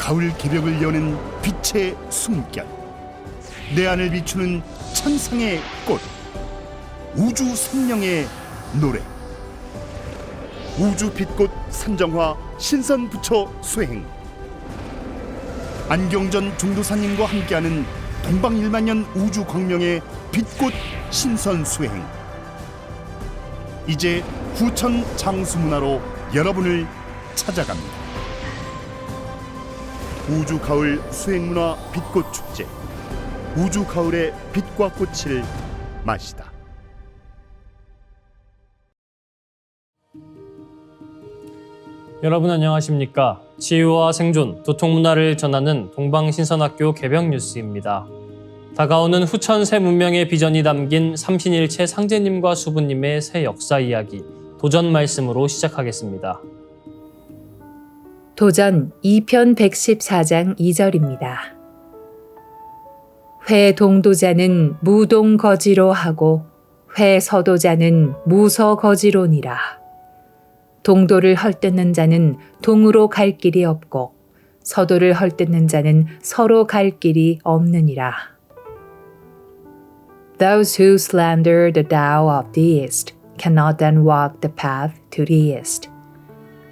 가을 개벽을 여는 빛의 숨결, 내 안을 비추는 천상의 꽃, 우주 생명의 노래. 우주 빛꽃 산정화 신선 부처 수행. 안경전 중도사님과 함께하는 동방일만년 우주 광명의 빛꽃 신선 수행. 이제 후천 장수문화로 여러분을 찾아갑니다. 우주 가을 수행문화 빛꽃 축제. 우주 가을의 빛과 꽃을 마시다. 여러분 안녕하십니까? 치유와 생존, 도통문화를 전하는 동방신선학교 개벽 뉴스입니다. 다가오는 후천 새 문명의 비전이 담긴 삼신일체 상제님과 수부님의 새 역사 이야기, 도전 말씀으로 시작하겠습니다. 도전 2편 114장 2절입니다. 회동도자는 무동거지로 하고 회서도자는 무서거지로니라. 동도를 헐뜯는 자는 동으로 갈 길이 없고 서도를 헐뜯는 자는 서로 갈 길이 없느니라. Those who slander the Tao of the East cannot then walk the path to the East.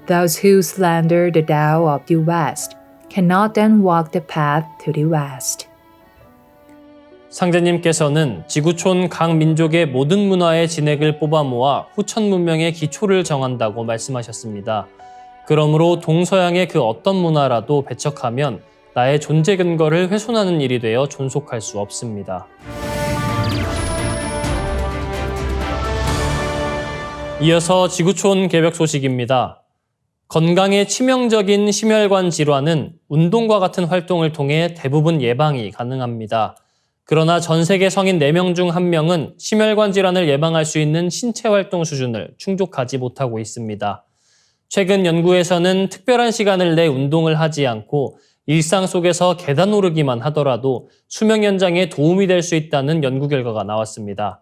Those who slander the Tao of the West cannot then walk the path to the West. 상제님께서는 지구촌 각 민족의 모든 문화의 진액을 뽑아 모아 후천 문명의 기초를 정한다고 말씀하셨습니다. 그러므로 동서양의 그 어떤 문화라도 배척하면 나의 존재 근거를 훼손하는 일이 되어 존속할 수 없습니다. 이어서 지구촌 개벽 소식입니다. 건강에 치명적인 심혈관 질환은 운동과 같은 활동을 통해 대부분 예방이 가능합니다. 그러나 전 세계 성인 4명 중 1명은 심혈관 질환을 예방할 수 있는 신체 활동 수준을 충족하지 못하고 있습니다. 최근 연구에서는 특별한 시간을 내 운동을 하지 않고 일상 속에서 계단 오르기만 하더라도 수명 연장에 도움이 될 수 있다는 연구 결과가 나왔습니다.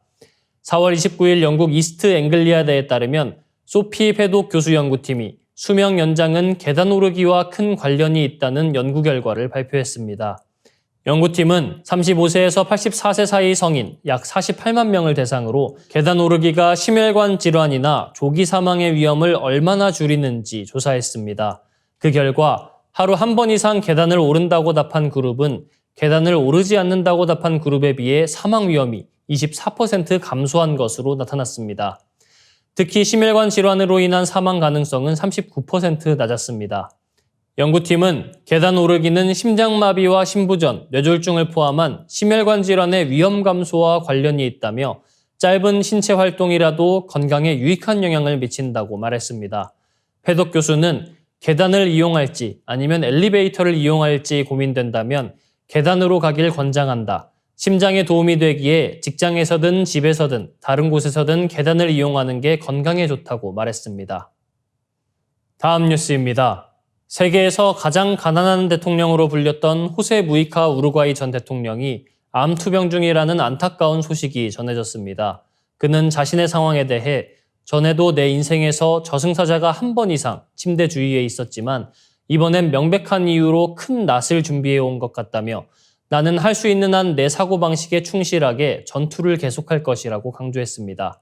4월 29일 영국 이스트 앵글리아대에 따르면 소피 패독 교수 연구팀이 수명 연장은 계단 오르기와 큰 관련이 있다는 연구 결과를 발표했습니다. 연구팀은 35세에서 84세 사이 성인 약 48만 명을 대상으로 계단 오르기가 심혈관 질환이나 조기 사망의 위험을 얼마나 줄이는지 조사했습니다. 그 결과 하루 한 번 이상 계단을 오른다고 답한 그룹은 계단을 오르지 않는다고 답한 그룹에 비해 사망 위험이 24% 감소한 것으로 나타났습니다. 특히 심혈관 질환으로 인한 사망 가능성은 39% 낮았습니다. 연구팀은 계단 오르기는 심장마비와 심부전, 뇌졸중을 포함한 심혈관 질환의 위험 감소와 관련이 있다며 짧은 신체 활동이라도 건강에 유익한 영향을 미친다고 말했습니다. 패독 교수는 계단을 이용할지 아니면 엘리베이터를 이용할지 고민된다면 계단으로 가길 권장한다. 심장에 도움이 되기에 직장에서든 집에서든 다른 곳에서든 계단을 이용하는 게 건강에 좋다고 말했습니다. 다음 뉴스입니다. 세계에서 가장 가난한 대통령으로 불렸던 호세 무이카 우루과이 전 대통령이 암 투병 중이라는 안타까운 소식이 전해졌습니다. 그는 자신의 상황에 대해 전에도 내 인생에서 저승사자가 한 번 이상 침대 주위에 있었지만 이번엔 명백한 이유로 큰 낯을 준비해 온 것 같다며 나는 할 수 있는 한 내 사고방식에 충실하게 전투를 계속할 것이라고 강조했습니다.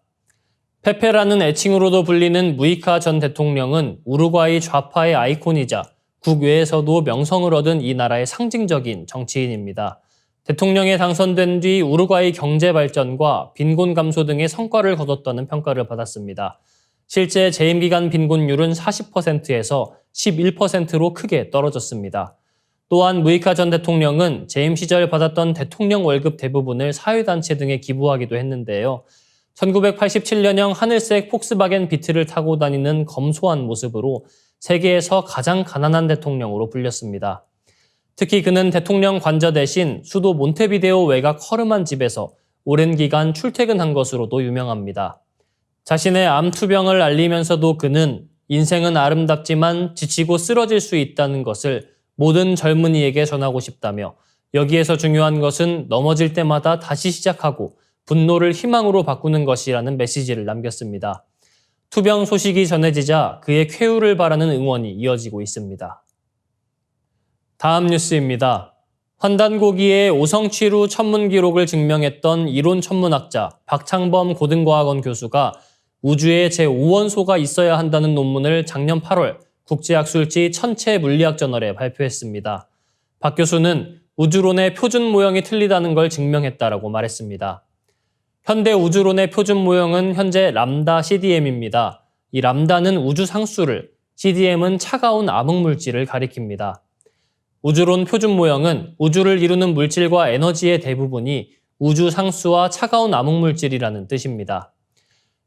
페페라는 애칭으로도 불리는 무이카 전 대통령은 우루과이 좌파의 아이콘이자 국외에서도 명성을 얻은 이 나라의 상징적인 정치인입니다. 대통령에 당선된 뒤 우루과이 경제 발전과 빈곤 감소 등의 성과를 거뒀다는 평가를 받았습니다. 실제 재임 기간 빈곤율은 40%에서 11%로 크게 떨어졌습니다. 또한 무이카 전 대통령은 재임 시절 받았던 대통령 월급 대부분을 사회단체 등에 기부하기도 했는데요. 1987년형 하늘색 폭스바겐 비트를 타고 다니는 검소한 모습으로 세계에서 가장 가난한 대통령으로 불렸습니다. 특히 그는 대통령 관저 대신 수도 몬테비데오 외곽 허름한 집에서 오랜 기간 출퇴근한 것으로도 유명합니다. 자신의 암 투병을 알리면서도 그는 인생은 아름답지만 지치고 쓰러질 수 있다는 것을 모든 젊은이에게 전하고 싶다며 여기에서 중요한 것은 넘어질 때마다 다시 시작하고 분노를 희망으로 바꾸는 것이라는 메시지를 남겼습니다. 투병 소식이 전해지자 그의 쾌유를 바라는 응원이 이어지고 있습니다. 다음 뉴스입니다. 환단고기의 오성취루 천문 기록을 증명했던 이론 천문학자 박창범 고등과학원 교수가 우주에 제5원소가 있어야 한다는 논문을 작년 8월 국제학술지 천체 물리학 저널에 발표했습니다. 박 교수는 우주론의 표준 모형이 틀리다는 걸 증명했다라고 말했습니다. 현대 우주론의 표준 모형은 현재 람다 CDM입니다. 이 람다는 우주 상수를, CDM은 차가운 암흑물질을 가리킵니다. 우주론 표준 모형은 우주를 이루는 물질과 에너지의 대부분이 우주 상수와 차가운 암흑물질이라는 뜻입니다.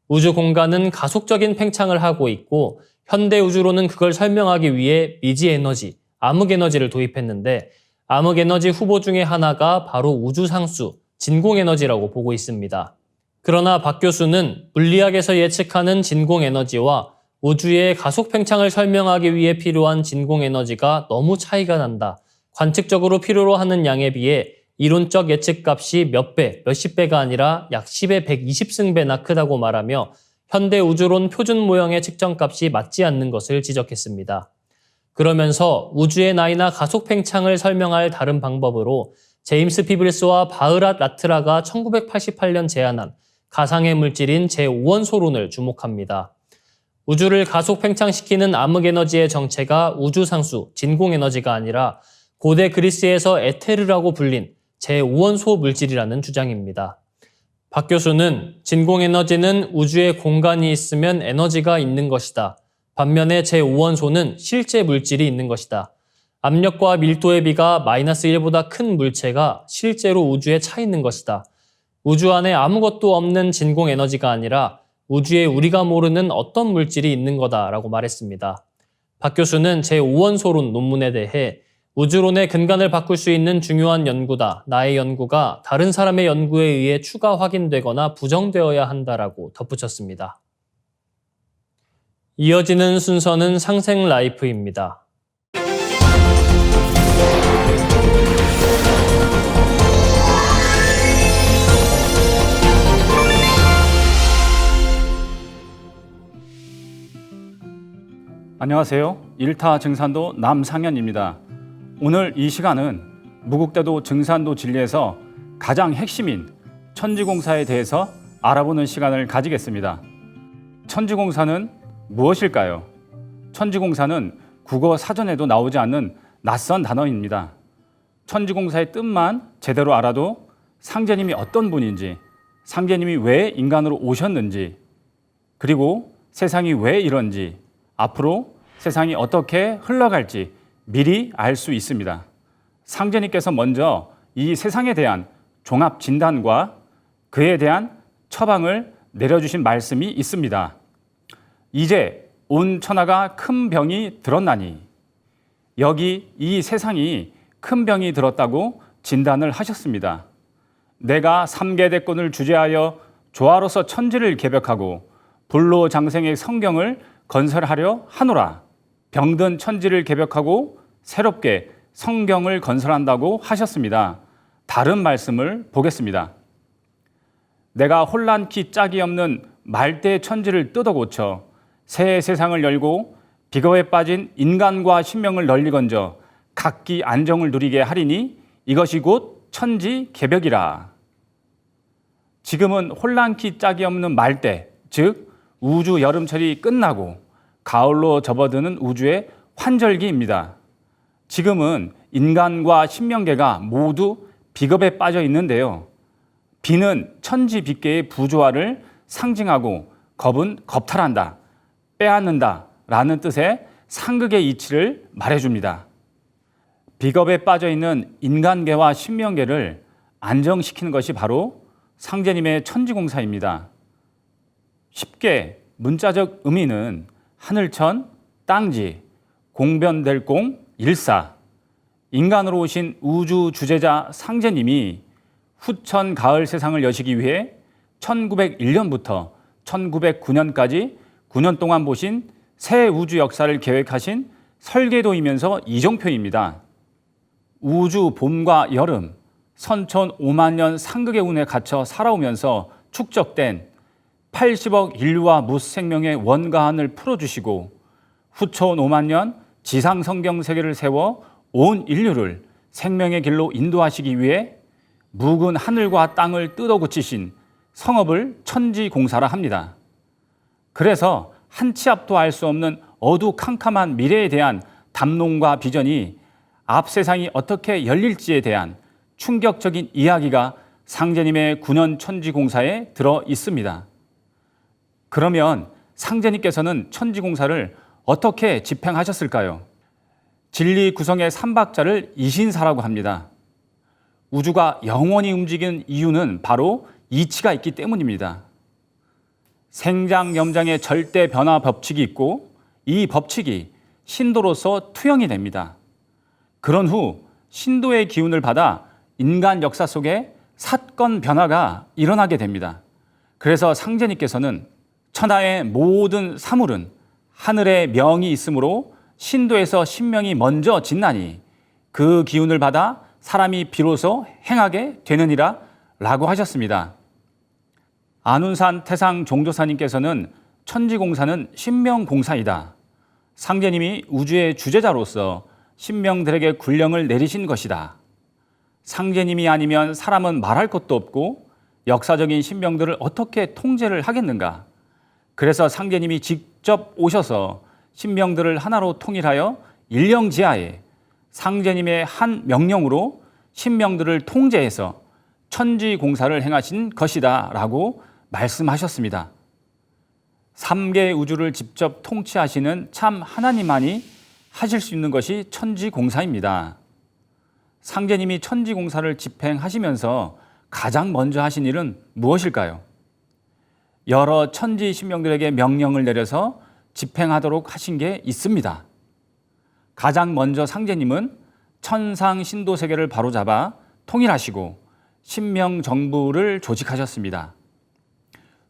우주 공간은 가속적인 팽창을 하고 있고 현대 우주론은 그걸 설명하기 위해 미지 에너지, 암흑 에너지를 도입했는데 암흑 에너지 후보 중에 하나가 바로 우주 상수, 진공 에너지라고 보고 있습니다. 그러나 박 교수는 물리학에서 예측하는 진공 에너지와 우주의 가속 팽창을 설명하기 위해 필요한 진공 에너지가 너무 차이가 난다. 관측적으로 필요로 하는 양에 비해 이론적 예측값이 몇 배, 몇십 배가 아니라 약 10의 120승배나 크다고 말하며 현대 우주론 표준 모형의 측정값이 맞지 않는 것을 지적했습니다. 그러면서 우주의 나이나 가속 팽창을 설명할 다른 방법으로 제임스 피블스와 바흐랏 라트라가 1988년 제안한 가상의 물질인 제5원소론을 주목합니다. 우주를 가속 팽창시키는 암흑 에너지의 정체가 우주 상수, 진공 에너지가 아니라 고대 그리스에서 에테르라고 불린 제5원소 물질이라는 주장입니다. 박 교수는 진공 에너지는 우주에 공간이 있으면 에너지가 있는 것이다. 반면에 제5원소는 실제 물질이 있는 것이다. 압력과 밀도의 비가 마이너스 1보다 큰 물체가 실제로 우주에 차 있는 것이다. 우주 안에 아무것도 없는 진공 에너지가 아니라 우주에 우리가 모르는 어떤 물질이 있는 거다라고 말했습니다. 박 교수는 제5원소론 논문에 대해 우주론의 근간을 바꿀 수 있는 중요한 연구다. 나의 연구가 다른 사람의 연구에 의해 추가 확인되거나 부정되어야 한다라고 덧붙였습니다. 이어지는 순서는 상생 라이프입니다. 안녕하세요. 1타 증산도 남상현입니다. 오늘 이 시간은 무국대도 증산도 진리에서 가장 핵심인 천지공사에 대해서 알아보는 시간을 가지겠습니다. 천지공사는 무엇일까요? 천지공사는 국어 사전에도 나오지 않는 낯선 단어입니다. 천지공사의 뜻만 제대로 알아도 상제님이 어떤 분인지, 상제님이 왜 인간으로 오셨는지, 그리고 세상이 왜 이런지, 앞으로 세상이 어떻게 흘러갈지 미리 알 수 있습니다. 상제님께서 먼저 이 세상에 대한 종합 진단과 그에 대한 처방을 내려주신 말씀이 있습니다. 이제 온 천하가 큰 병이 들었나니, 여기 이 세상이 큰 병이 들었다고 진단을 하셨습니다. 내가 삼계대권을 주재하여 조화로서 천지를 개벽하고 불로 장생의 성경을 건설하려 하노라. 병든 천지를 개벽하고 새롭게 성경을 건설한다고 하셨습니다. 다른 말씀을 보겠습니다. 내가 혼란키 짝이 없는 말대 천지를 뜯어 고쳐 새 세상을 열고 비겁에 빠진 인간과 신명을 널리 건져 각기 안정을 누리게 하리니 이것이 곧 천지 개벽이라. 지금은 혼란키 짝이 없는 말대, 즉 우주 여름철이 끝나고 가을로 접어드는 우주의 환절기입니다. 지금은 인간과 신명계가 모두 비겁에 빠져 있는데요. 비는 천지 빗계의 부조화를 상징하고 겁은 겁탈한다, 빼앗는다 라는 뜻의 상극의 이치를 말해줍니다. 비겁에 빠져 있는 인간계와 신명계를 안정시키는 것이 바로 상제님의 천지공사입니다. 쉽게 문자적 의미는 하늘천, 땅지, 공변될 공, 일사. 인간으로 오신 우주 주제자 상제님이 후천 가을 세상을 여시기 위해 1901년부터 1909년까지 9년 동안 보신 새 우주 역사를 계획하신 설계도이면서 이정표입니다. 우주 봄과 여름, 선천 5만 년 상극의 운에 갇혀 살아오면서 축적된 80억 인류와 무생명의 원가한을 풀어주시고 후천 5만 년 지상성경 세계를 세워 온 인류를 생명의 길로 인도하시기 위해 묵은 하늘과 땅을 뜯어 고치신 성업을 천지공사라 합니다. 그래서 한 치 앞도 알 수 없는 어두캄캄한 미래에 대한 담론과 비전이 앞 세상이 어떻게 열릴지에 대한 충격적인 이야기가 상제님의 9년 천지공사에 들어 있습니다. 그러면 상제님께서는 천지공사를 어떻게 집행하셨을까요? 진리 구성의 삼박자를 이신사라고 합니다. 우주가 영원히 움직이는 이유는 바로 이치가 있기 때문입니다. 생장염장의 절대 변화 법칙이 있고 이 법칙이 신도로서 투영이 됩니다. 그런 후 신도의 기운을 받아 인간 역사 속에 사건 변화가 일어나게 됩니다. 그래서 상제님께서는 천하의 모든 사물은 하늘의 명이 있으므로 신도에서 신명이 먼저 짓나니 그 기운을 받아 사람이 비로소 행하게 되느니라 라고 하셨습니다. 안운산 태상 종조사님께서는 천지공사는 신명공사이다. 상제님이 우주의 주제자로서 신명들에게 군령을 내리신 것이다. 상제님이 아니면 사람은 말할 것도 없고 역사적인 신명들을 어떻게 통제를 하겠는가. 그래서 상제님이 직접 오셔서 신명들을 하나로 통일하여 일령지하에 상제님의 한 명령으로 신명들을 통제해서 천지공사를 행하신 것이다 라고 말씀하셨습니다. 3개 우주를 직접 통치하시는 참 하나님만이 하실 수 있는 것이 천지공사입니다. 상제님이 천지공사를 집행하시면서 가장 먼저 하신 일은 무엇일까요? 여러 천지 신명들에게 명령을 내려서 집행하도록 하신 게 있습니다. 가장 먼저 상제님은 천상 신도 세계를 바로잡아 통일하시고 신명정부를 조직하셨습니다.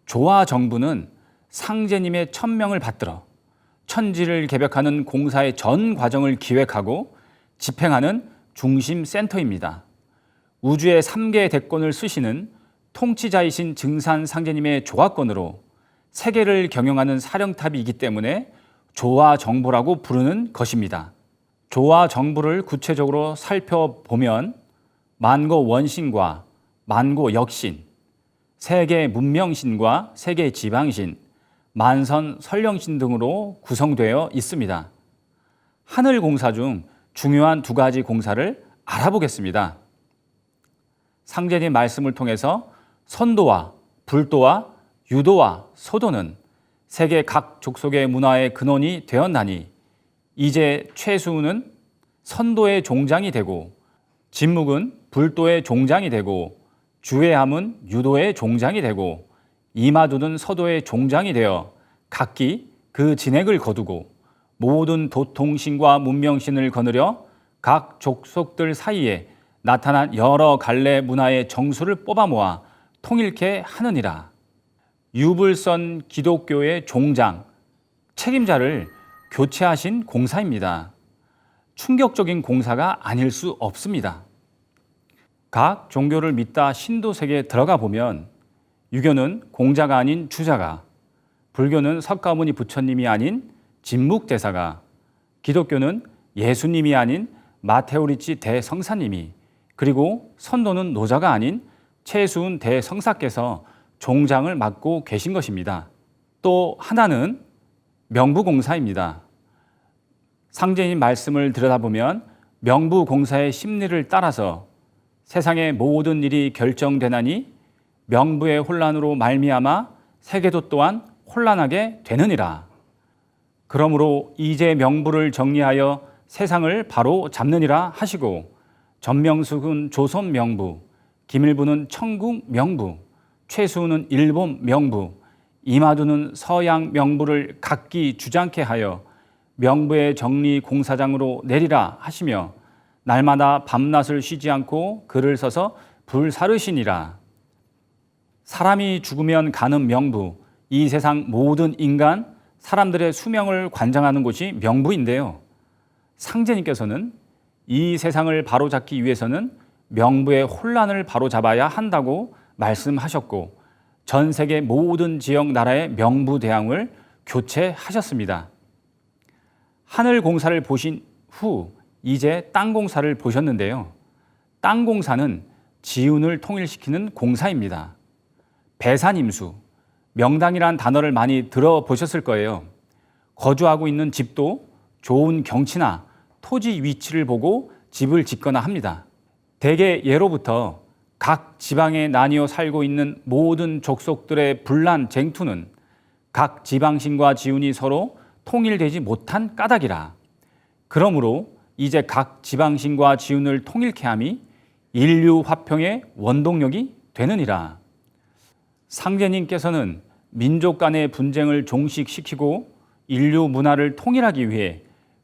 조화정부는 상제님의 천명을 받들어 천지를 개벽하는 공사의 전 과정을 기획하고 집행하는 중심센터입니다. 우주의 3개의 대권을 쓰시는 통치자이신 증산 상제님의 조화권으로 세계를 경영하는 사령탑이기 때문에 조화정부라고 부르는 것입니다. 조화정부를 구체적으로 살펴보면 만고 원신과 만고 역신, 세계 문명신과 세계 지방신, 만선 설령신 등으로 구성되어 있습니다. 하늘 공사 중 중요한 2가지 공사를 알아보겠습니다. 상제님 말씀을 통해서 선도와 불도와 유도와 소도는 세계 각 족속의 문화의 근원이 되었나니 이제 최수는 선도의 종장이 되고 진묵은 불도의 종장이 되고 주회함은 유도의 종장이 되고 이마두는 서도의 종장이 되어 각기 그 진액을 거두고 모든 도통신과 문명신을 거느려 각 족속들 사이에 나타난 여러 갈래 문화의 정수를 뽑아 모아 통일케 하느니라. 유불선 기독교의 종장, 책임자를 교체하신 공사입니다. 충격적인 공사가 아닐 수 없습니다. 각 종교를 믿다 신도세계에 들어가 보면 유교는 공자가 아닌 주자가, 불교는 석가모니 부처님이 아닌 진묵대사가, 기독교는 예수님이 아닌 마테오리치 대성사님이, 그리고 선도는 노자가 아닌 최수은 대성사께서 종장을 맡고 계신 것입니다. 또 하나는 명부공사입니다. 상제님 말씀을 들여다보면 명부공사의 심리를 따라서 세상의 모든 일이 결정되나니 명부의 혼란으로 말미암아 세계도 또한 혼란하게 되느니라. 그러므로 이제 명부를 정리하여 세상을 바로 잡느니라 하시고 전명숙은 조선 명부, 김일부는 청국 명부, 최수는 일본 명부, 이마두는 서양 명부를 각기 주장케 하여 명부의 정리 공사장으로 내리라 하시며 날마다 밤낮을 쉬지 않고 글을 써서 불사르시니라. 사람이 죽으면 가는 명부, 이 세상 모든 인간, 사람들의 수명을 관장하는 곳이 명부인데요. 상제님께서는 이 세상을 바로잡기 위해서는 명부의 혼란을 바로잡아야 한다고 말씀하셨고 전 세계 모든 지역 나라의 명부 대왕을 교체하셨습니다. 하늘 공사를 보신 후 이제 땅 공사를 보셨는데요. 땅 공사는 지운을 통일시키는 공사입니다. 배산임수, 명당이란 단어를 많이 들어보셨을 거예요. 거주하고 있는 집도 좋은 경치나 토지 위치를 보고 집을 짓거나 합니다. 대개 예로부터 각 지방에 나뉘어 살고 있는 모든 족속들의 분란 쟁투는 각 지방신과 지운이 서로 통일되지 못한 까닭이라. 그러므로 이제 각 지방신과 지운을 통일케 함이 인류 화평의 원동력이 되느니라. 상제님께서는 민족 간의 분쟁을 종식시키고 인류 문화를 통일하기 위해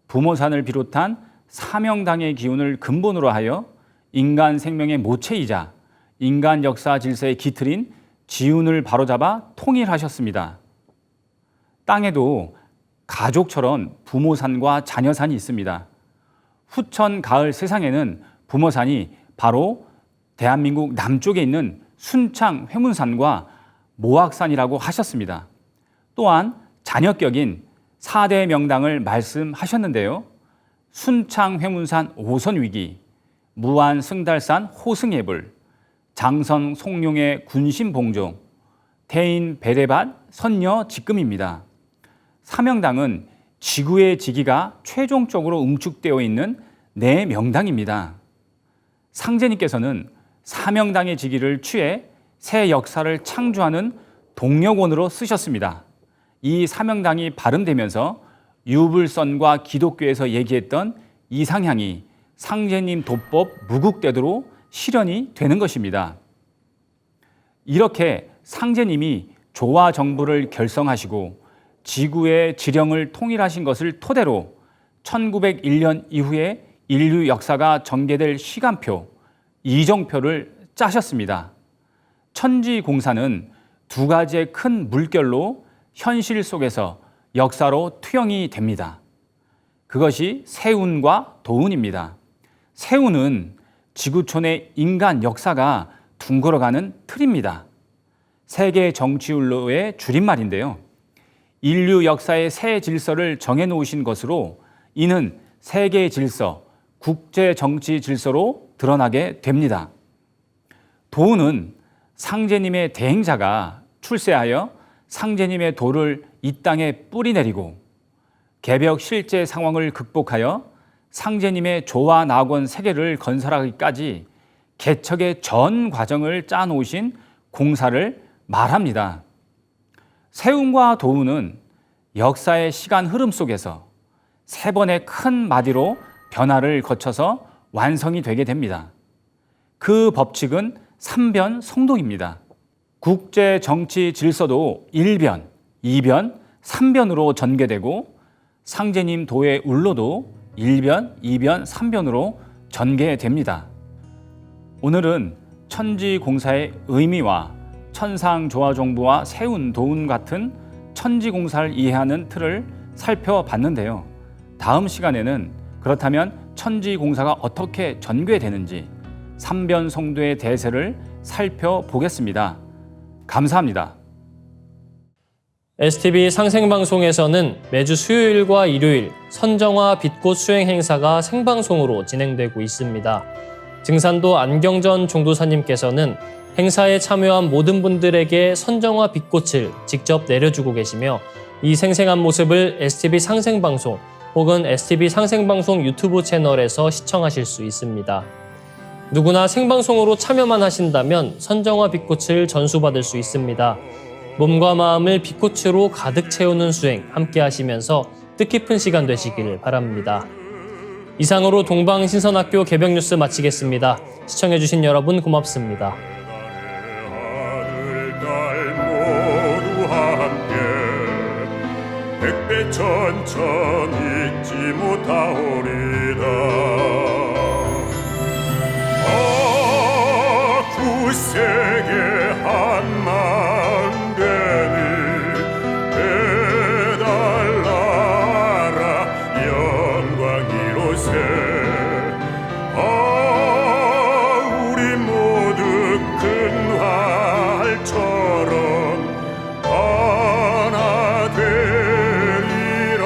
부모산을 비롯한 사명당의 기운을 근본으로 하여 인간 생명의 모체이자 인간 역사 질서의 기틀인 지운을 바로잡아 통일하셨습니다. 땅에도 가족처럼 부모산과 자녀산이 있습니다. 후천 가을 세상에는 부모산이 바로 대한민국 남쪽에 있는 순창 회문산과 모악산이라고 하셨습니다. 또한 자녀격인 4대 명당을 말씀하셨는데요. 순창 회문산 오선위기, 무안 승달산 호승예불, 장선 송룡의 군심봉종, 태인 베레밭 선녀 직금입니다. 사명당은 지구의 지기가 최종적으로 응축되어 있는 네 명당입니다. 상제님께서는 사명당의 지기를 취해 새 역사를 창조하는 동력원으로 쓰셨습니다. 이 사명당이 발음되면서 유불선과 기독교에서 얘기했던 이상향이 상제님 도법 무국대도로 실현이 되는 것입니다. 이렇게 상제님이 조화 정부를 결성하시고 지구의 지령을 통일하신 것을 토대로 1901년 이후에 인류 역사가 전개될 시간표, 이정표를 짜셨습니다. 천지공사는 두 가지의 큰 물결로 현실 속에서 역사로 투영이 됩니다. 그것이 세운과 도운입니다. 세운은 지구촌의 인간 역사가 둥글어가는 틀입니다. 세계 정치율로의 줄임말인데요. 인류 역사의 새 질서를 정해놓으신 것으로 이는 세계 질서, 국제 정치 질서로 드러나게 됩니다. 도운은 상제님의 대행자가 출세하여 상제님의 도를 이 땅에 뿌리내리고 개벽 실제 상황을 극복하여 상제님의 조화 낙원 세계를 건설하기까지 개척의 전 과정을 짜놓으신 공사를 말합니다. 세운과 도운은 역사의 시간 흐름 속에서 세 번의 큰 마디로 변화를 거쳐서 완성이 되게 됩니다. 그 법칙은 삼변 성동입니다. 국제 정치 질서도 1변, 2변, 3변으로 전개되고 상제님 도의 울로도 1변, 2변, 3변으로 전개됩니다. 오늘은 천지공사의 의미와 천상조화정부와 세운, 도운 같은 천지공사를 이해하는 틀을 살펴봤는데요. 다음 시간에는 그렇다면 천지공사가 어떻게 전개되는지 삼변성도의 대세를 살펴보겠습니다. 감사합니다. STV 상생방송에서는 매주 수요일과 일요일 선정화 빛꽃 수행 행사가 생방송으로 진행되고 있습니다. 증산도 안경전 종도사님께서는 행사에 참여한 모든 분들에게 선정화 빛꽃을 직접 내려주고 계시며 이 생생한 모습을 STV 상생방송 혹은 STV 상생방송 유튜브 채널에서 시청하실 수 있습니다. 누구나 생방송으로 참여만 하신다면 선정화 빛꽃을 전수받을 수 있습니다. 몸과 마음을 빛꽃으로 가득 채우는 수행 함께 하시면서 뜻깊은 시간 되시길 바랍니다. 이상으로 동방신선학교 개벽 뉴스 마치겠습니다. 시청해주신 여러분 고맙습니다. 백배천천 잊지 못하오리다. 구세계 한마음 되니 배달나라 영광이로세. 우리 모두 큰 활처럼 하나 되리라.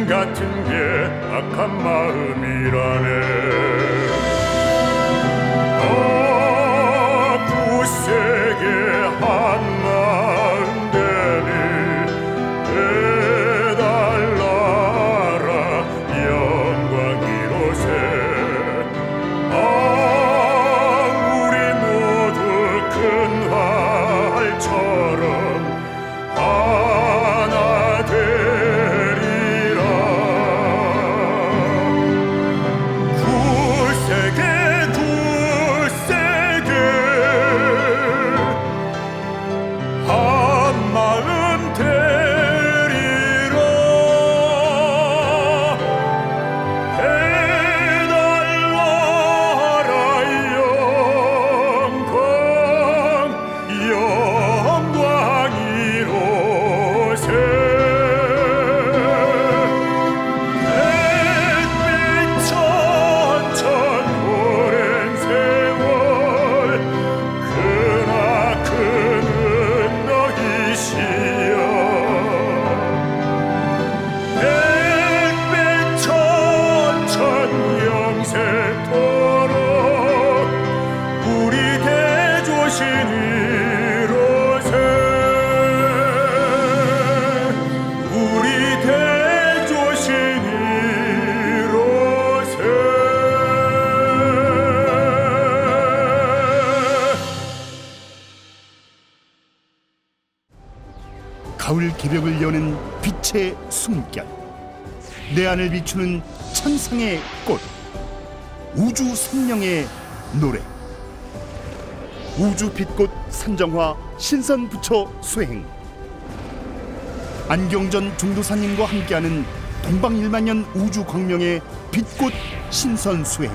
같은 게 악한 마음이라네. 굳세게 한 마음 되니 해달라라 영광이로세. 우리 모두 큰 활처럼 하나 되리라. 굳세게 한 마음 되리라. 해달라라 영광이로세. 백백천천 오랜 세월 크나큰 너희시여. 백백천천 영생토록 우리 대조신이로세. 우리 대조신이로세. 가을 개벽을 여는 빛의 숨결, 내 안을 비추는 천상의 꽃, 우주 생명의 노래. 우주 빛꽃 산정화 신선부처 수행. 안경전 중도사님과 함께하는 동방일만년 우주 광명의 빛꽃 신선 수행.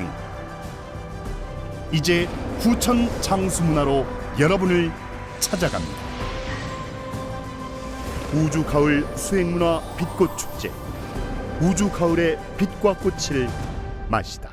이제 후천 장수문화로 여러분을 찾아갑니다. 우주 가을 수행문화 빛꽃 축제. 우주 가을의 빛과 꽃을 마시다.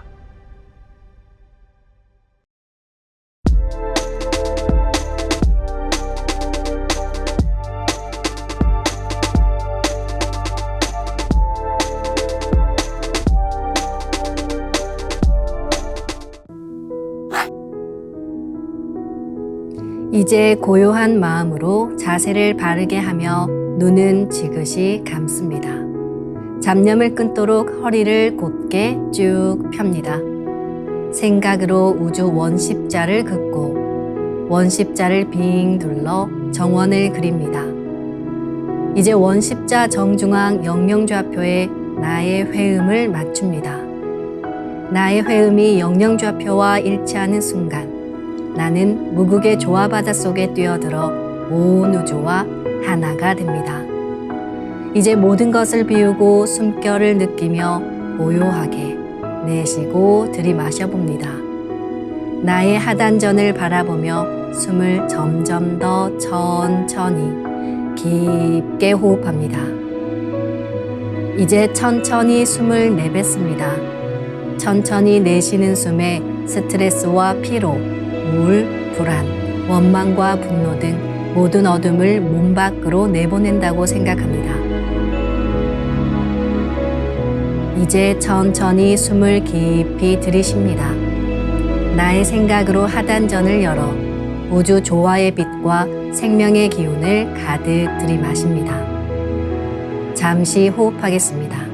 이제 고요한 마음으로 자세를 바르게 하며 눈은 지그시 감습니다. 잡념을 끊도록 허리를 곧게 쭉 펴니다. 생각으로 우주 원십자를 긋고 원십자를 빙 둘러 정원을 그립니다. 이제 원십자 정중앙 영영좌표에 나의 회음을 맞춥니다. 나의 회음이 영영좌표와 일치하는 순간 나는 무극의 조화바다 속에 뛰어들어 온 우주와 하나가 됩니다. 이제 모든 것을 비우고 숨결을 느끼며 고요하게 내쉬고 들이마셔 봅니다. 나의 하단전을 바라보며 숨을 점점 더 천천히 깊게 호흡합니다. 이제 천천히 숨을 내뱉습니다. 천천히 내쉬는 숨에 스트레스와 피로, 우울, 불안, 원망과 분노 등 모든 어둠을 몸 밖으로 내보낸다고 생각합니다. 이제 천천히 숨을 깊이 들이쉽니다. 나의 생각으로 하단전을 열어 우주 조화의 빛과 생명의 기운을 가득 들이마십니다. 잠시 호흡하겠습니다.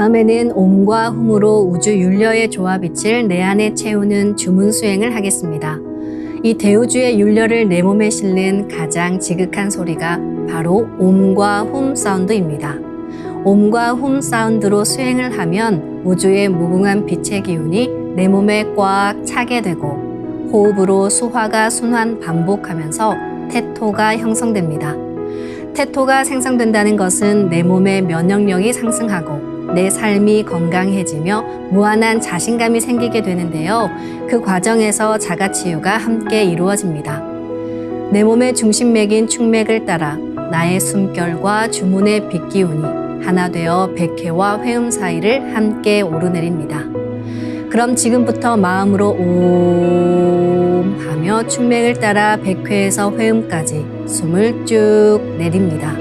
다음에는 옴과 훔으로 우주 윤려의 조화빛을 내 안에 채우는 주문 수행을 하겠습니다. 이 대우주의 윤려를 내 몸에 실는 가장 지극한 소리가 바로 옴과 훔 사운드입니다. 옴과 훔 사운드로 수행을 하면 우주의 무궁한 빛의 기운이 내 몸에 꽉 차게 되고 호흡으로 수화가 순환 반복하면서 태토가 형성됩니다. 태토가 생성된다는 것은 내 몸의 면역력이 상승하고 내 삶이 건강해지며 무한한 자신감이 생기게 되는데요. 그 과정에서 자가치유가 함께 이루어집니다. 내 몸의 중심맥인 축맥을 따라 나의 숨결과 주문의 빛기운이 하나 되어 백회와 회음 사이를 함께 오르내립니다. 그럼 지금부터 마음으로 옴 하며 축맥을 따라 백회에서 회음까지 숨을 쭉 내립니다.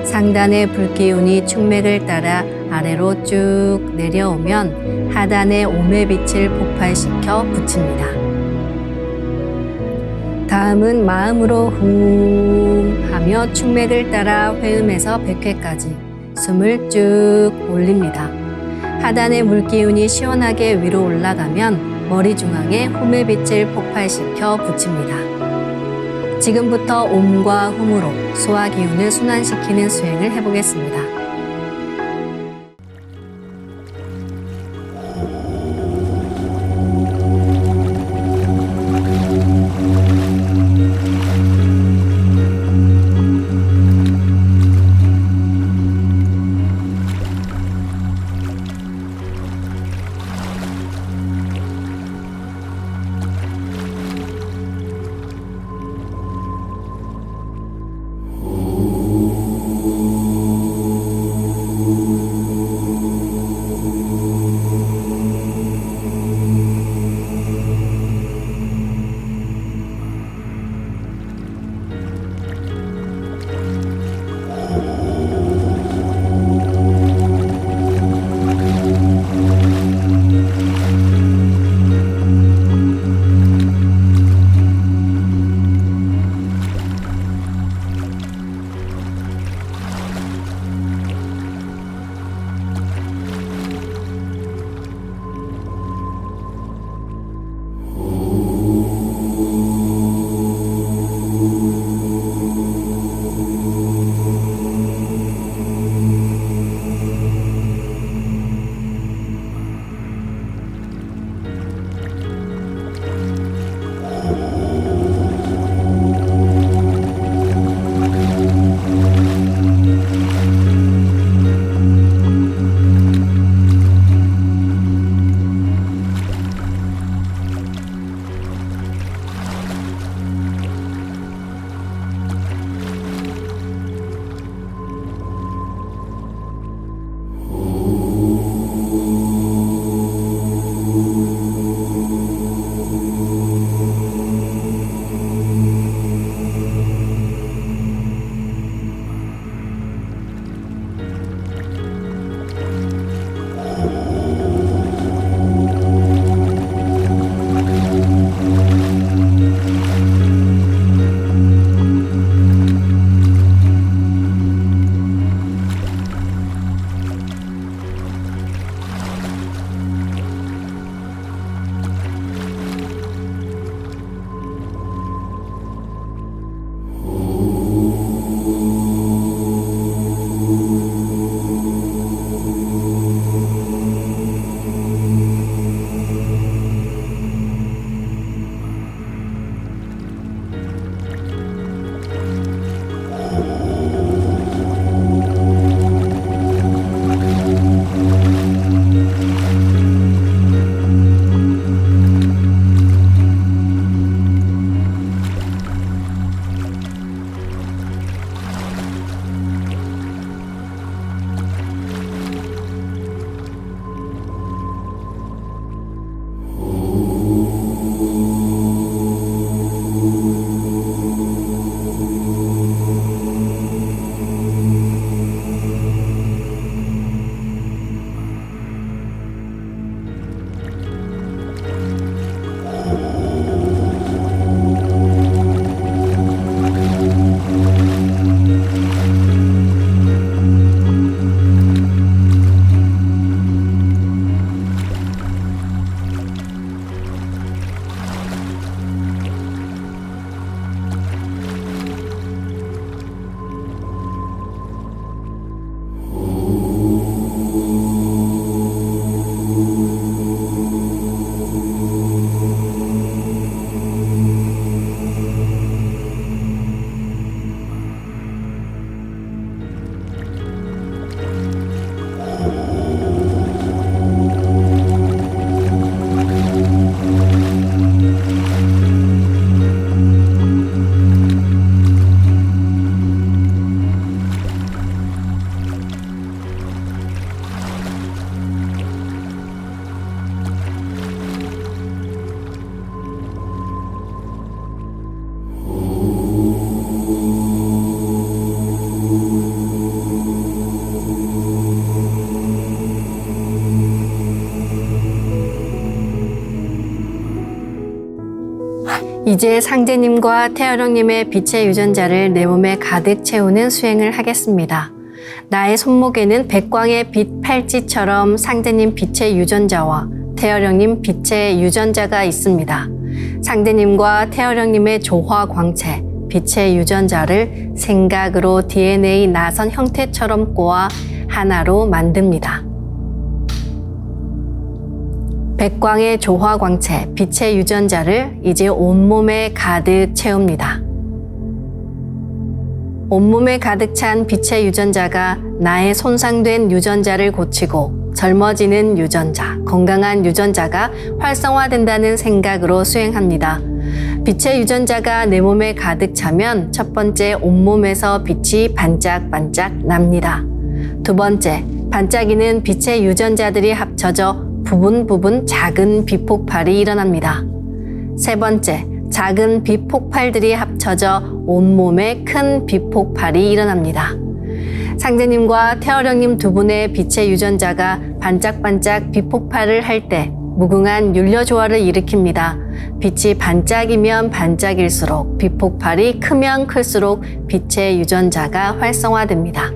상단의 불기운이 축맥을 따라 아래로 쭉 내려오면 하단의 옴의 빛을 폭발시켜 붙입니다. 다음은 마음으로 훔 하며 축맥을 따라 회음에서 백회까지 숨을 쭉 올립니다. 하단의 물기운이 시원하게 위로 올라가면 머리 중앙에 홈의 빛을 폭발시켜 붙입니다. 지금부터 옴과 훔으로 소화 기운을 순환시키는 수행을 해보겠습니다. 이제 상제님과 태어령님의 빛의 유전자를 내 몸에 가득 채우는 수행을 하겠습니다. 나의 손목에는 백광의 빛 팔찌처럼 상제님 빛의 유전자와 태어령님 빛의 유전자가 있습니다. 상제님과 태어령님의 조화 광채, 빛의 유전자를 생각으로 DNA 나선 형태처럼 꼬아 하나로 만듭니다. 백광의 조화 광채, 빛의 유전자를 이제 온몸에 가득 채웁니다. 온몸에 가득 찬 빛의 유전자가 나의 손상된 유전자를 고치고 젊어지는 유전자, 건강한 유전자가 활성화된다는 생각으로 수행합니다. 빛의 유전자가 내 몸에 가득 차면 첫 번째 온몸에서 빛이 반짝반짝 납니다. 두 번째, 반짝이는 빛의 유전자들이 합쳐져 부분 작은 빛 폭발이 일어납니다. 세 번째, 작은 빛 폭발들이 합쳐져 온몸에 큰 빛 폭발이 일어납니다. 상제님과 태어령님 두 분의 빛의 유전자가 반짝반짝 빛 폭발을 할 때 무궁한 율려조화를 일으킵니다. 빛이 반짝이면 반짝일수록 빛 폭발이 크면 클수록 빛의 유전자가 활성화됩니다.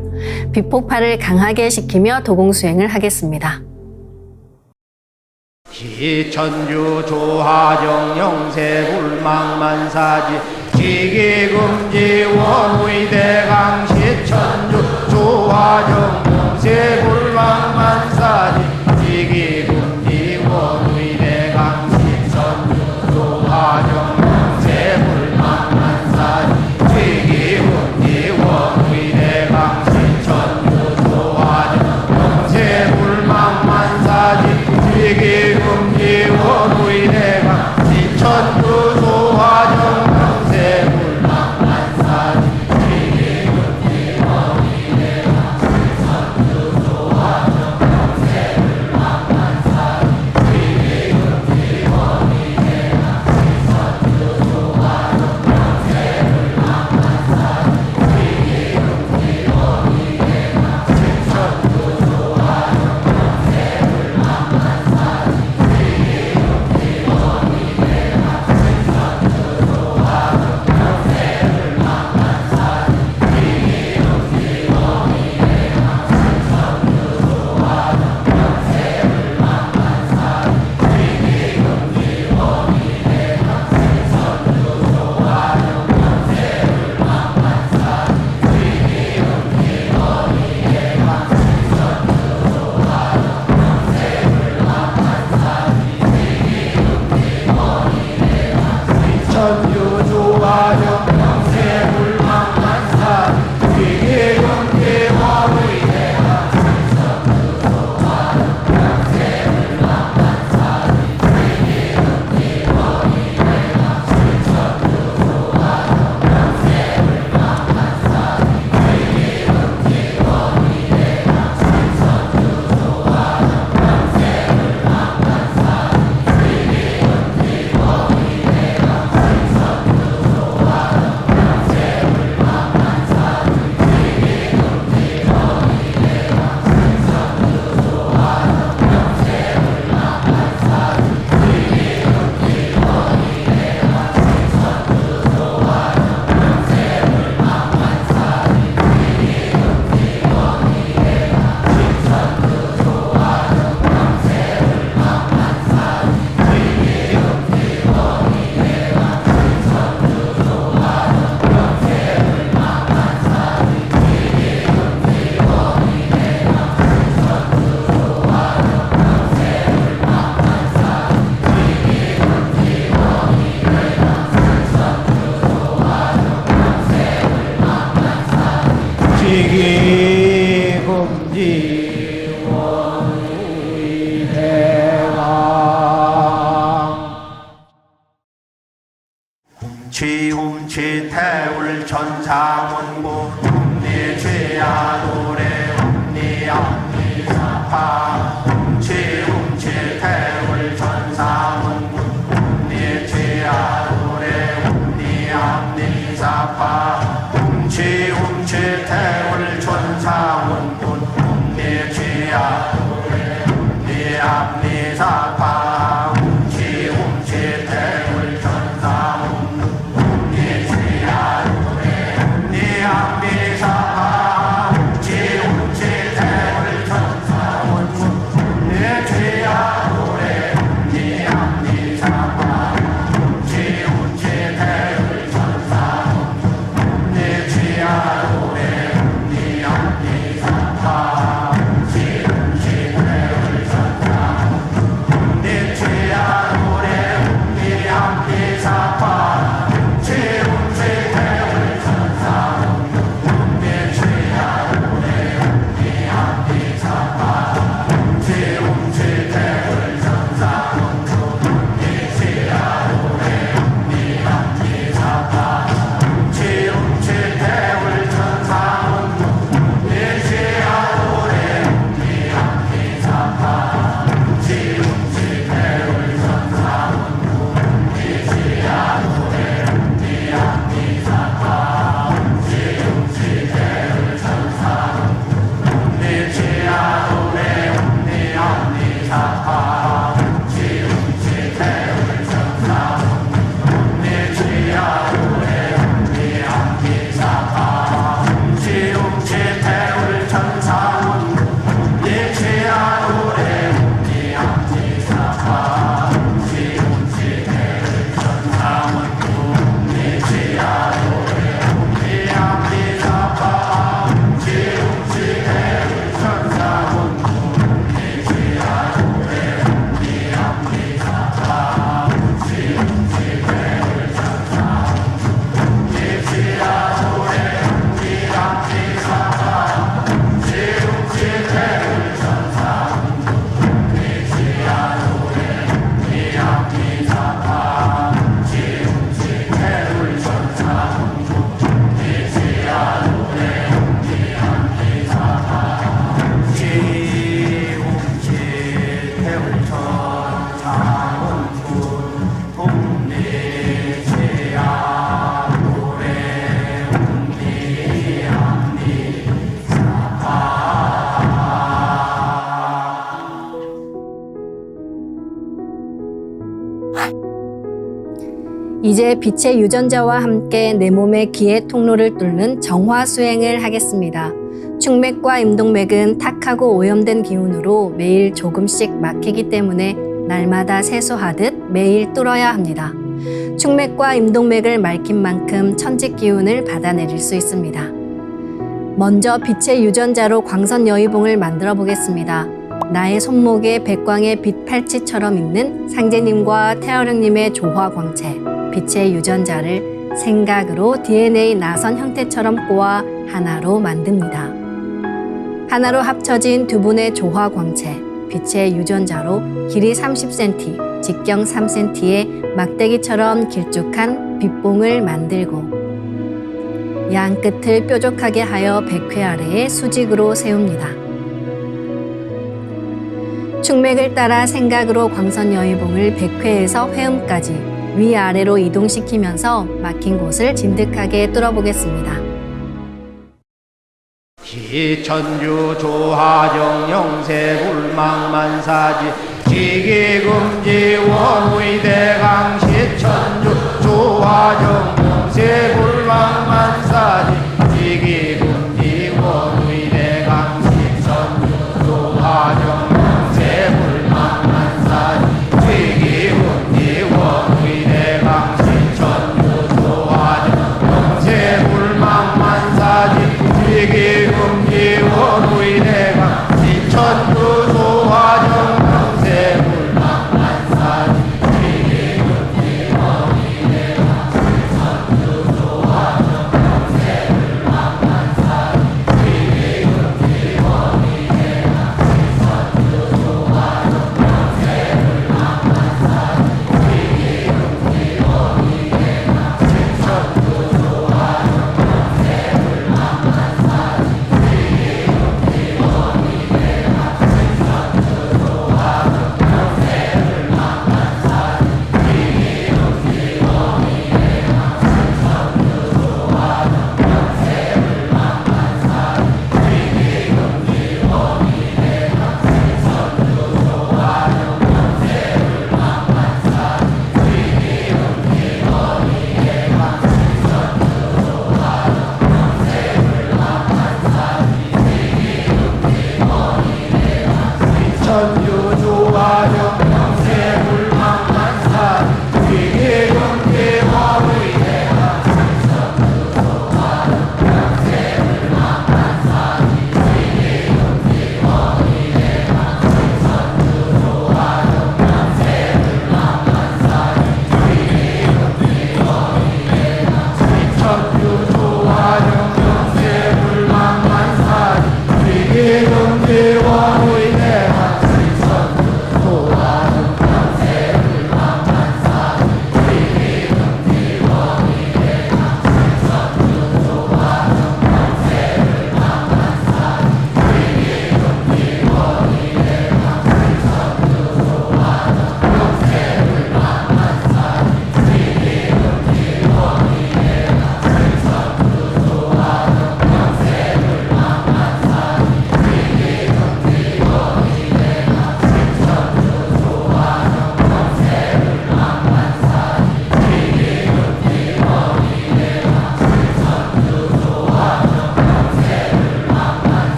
빛 폭발을 강하게 시키며 도공수행을 하겠습니다. 기천주 조하정 영세불망만사지 지기금지 원의대강 시천주 조하정 영세불망만사지 지기금지 원의대강 시천주 조하정 영세불망만사지 지기금지 원의대강 시천주 조하정 영세불망만사지 지기금지 원의대강 시천주 조하정 영세불망만사지 지기금지 원의대강 시천주 조하정 영세불망만사지 지기금지 원의대강 시천주 조하정 영세불망만사지 지기금지 원의대강 시천주 조하정 지기금지 원의대강 훔치 태울 천상원고 훔니 죄야노래 훔니 앞니사파 훔치 태울 천상원고 훔니 죄야노래 훔니 앞니사파 훔치 태울 천상원고 훔니 죄야노래 훔니 앞니사파 훔치 태울 천상원고 이제 빛의 유전자와 함께 내 몸의 기의 통로를 뚫는 정화 수행을 하겠습니다. 충맥과 임동맥은 탁하고 오염된 기운으로 매일 조금씩 막히기 때문에 날마다 세수하듯 매일 뚫어야 합니다. 충맥과 임동맥을 맑힌 만큼 천직 기운을 받아내릴 수 있습니다. 먼저 빛의 유전자로 광선 여의봉을 만들어 보겠습니다. 나의 손목에 백광의 빛 팔찌처럼 있는 상제님과 태어령님의 조화 광채, 빛의 유전자를 생각으로 DNA 나선 형태처럼 꼬아 하나로 만듭니다. 하나로 합쳐진 두 분의 조화 광채, 빛의 유전자로 길이 30cm, 직경 3cm의 막대기처럼 길쭉한 빛봉을 만들고 양 끝을 뾰족하게 하여 백회 아래에 수직으로 세웁니다. 충맥을 따라 생각으로 광선 여의봉을 백회에서 회음까지 위아래로 이동시키면서 막힌 곳을 진득하게 뚫어보겠습니다. 기천주 조하정 영세 불망만사지 지기금지 원의대강 시천주 조하정 영세 불망만사지 지기금지 원의대강 시천주 조하정 영세 불망만사지 지기금지 원의대강 시천주 조하정 영세 불망만사지 지기금지 원의대강 시천주 조하정 영세 불망만사지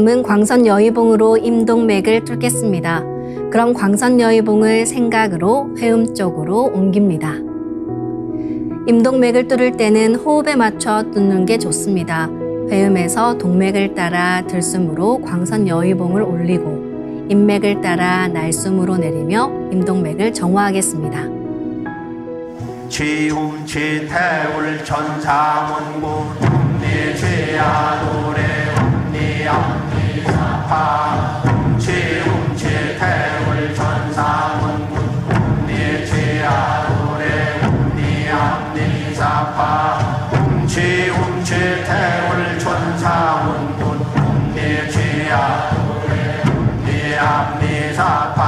다음은 광선 여의봉으로 임동맥을 뚫겠습니다. 그럼 광선 여의봉을 생각으로 회음 쪽으로 옮깁니다. 임동맥을 뚫을 때는 호흡에 맞춰 뚫는 게 좋습니다. 회음에서 동맥을 따라 들숨으로 광선 여의봉을 올리고 인맥을 따라 날숨으로 내리며 임동맥을 정화하겠습니다. 지움치태울 천사문구 ум니지야 노래 ум니암니사파 지움치태울 천사문구 ум니지야 노래 ум니암니사파 지움치태울 천사문구 ум니지야 노래 ум니암니사파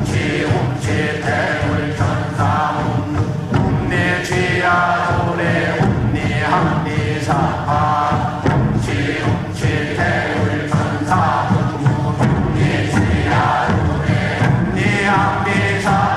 지움치태울 천사문구 지야도래 ум니함니사파 지움치태울 천사문구 ум니지야도래 ум니함니사파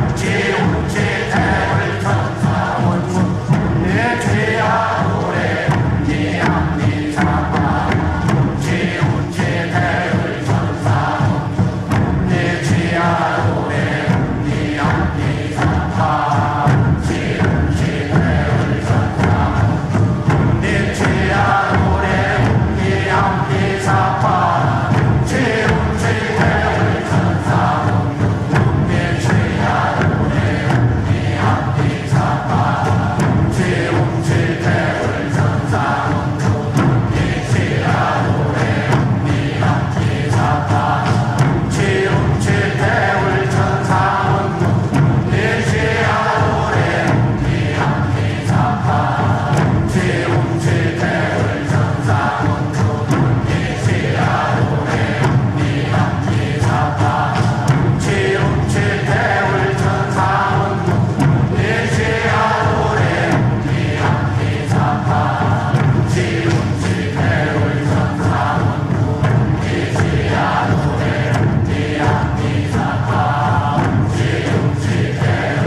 지움치태울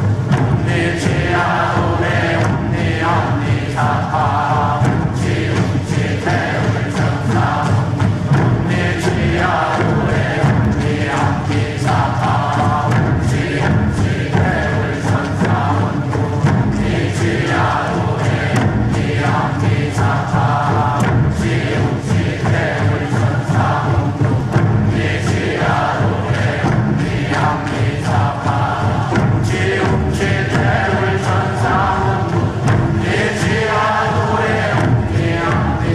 천사문구 ум니지야도래 ум니함니사파 지움치태울 천사문구 ум니지야도래 ум니함니사파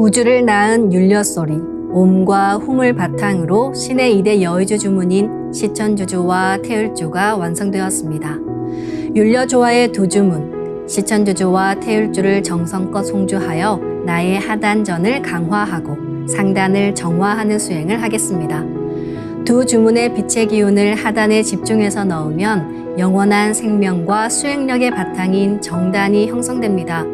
우주를 낳은 율려소리, 옴과 hum을 바탕으로 신의 2대 여의주 주문인 시천주조와 태을주가 완성되었습니다. 율려조화의 두 주문, 시천주조와 태을주를 정성껏 송주하여 나의 하단전을 강화하고 상단을 정화하는 수행을 하겠습니다. 두 주문의 빛의 기운을 하단에 집중해서 넣으면 영원한 생명과 수행력의 바탕인 정단이 형성됩니다.